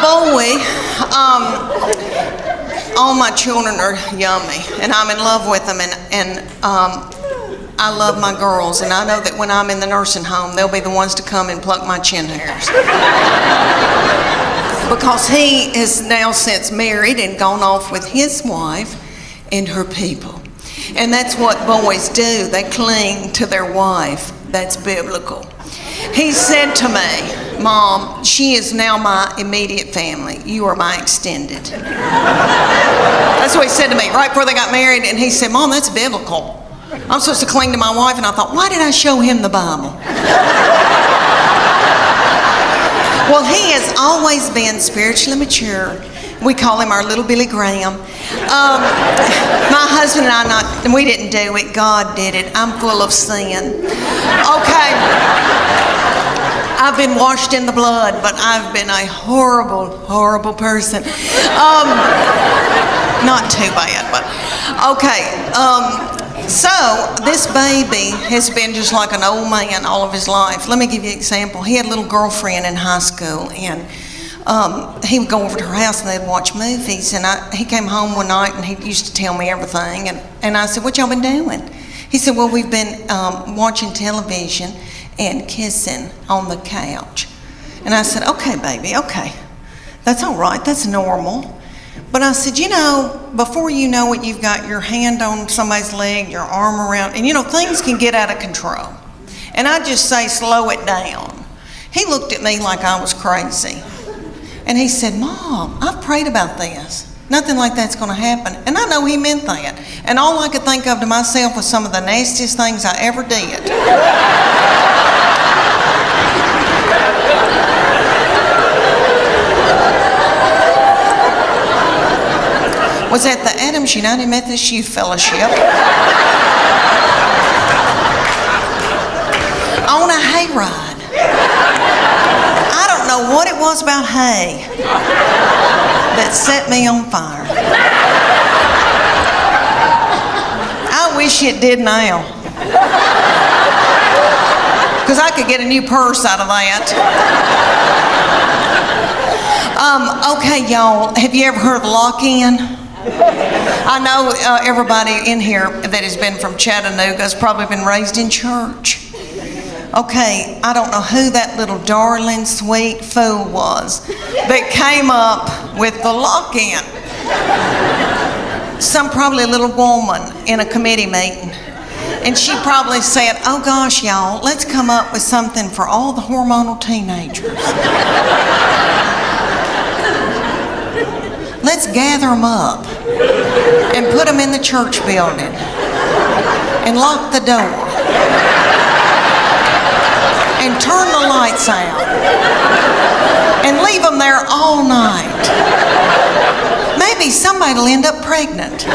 boy, all my children are yummy, and I'm in love with them, and I love my girls, and I know that when I'm in the nursing home, they'll be the ones to come and pluck my chin hairs. Because he is now since married and gone off with his wife and her people. And that's what boys do. They cling to their wife. That's biblical. He said to me, Mom, she is now my immediate family. You are my extended. That's what he said to me right before they got married. And he said, Mom, that's biblical. I'm supposed to cling to my wife. And I thought, why did I show him the Bible? Well, he has always been spiritually mature. We call him our little Billy Graham. My husband and I, we didn't do it. God did it. I'm full of sin. Okay. I've been washed in the blood, but I've been a horrible, horrible person. Not too bad, but okay. So this baby has been just like an old man all of his life. Let me give you an example. He had a little girlfriend in high school, and he would go over to her house and they'd watch movies. And he came home one night and he used to tell me everything. And I said, what y'all been doing? He said, well, we've been watching television and kissing on the couch. And I said, okay, baby, okay. That's all right, that's normal. But I said, you know, before you know it, you've got your hand on somebody's leg, your arm around, and you know, things can get out of control. And I just say, slow it down. He looked at me like I was crazy. And he said, Mom, I've prayed about this. Nothing like that's gonna happen. And I know he meant that. And all I could think of to myself was some of the nastiest things I ever did. Was at the Adams United Methodist Youth Fellowship on a hayride. I don't know what it was about hay that set me on fire. I wish it did now, because I could get a new purse out of that. Okay, y'all, have you ever heard of lock-in? I know everybody in here that has been from Chattanooga has probably been raised in church. Okay, I don't know who that little darling, sweet fool was that came up with the lock-in. Probably a little woman in a committee meeting. And she probably said, oh gosh, y'all, let's come up with something for all the hormonal teenagers. Let's gather them up and put them in the church building and lock the door and turn the lights out and leave them there all night. Maybe somebody will end up pregnant.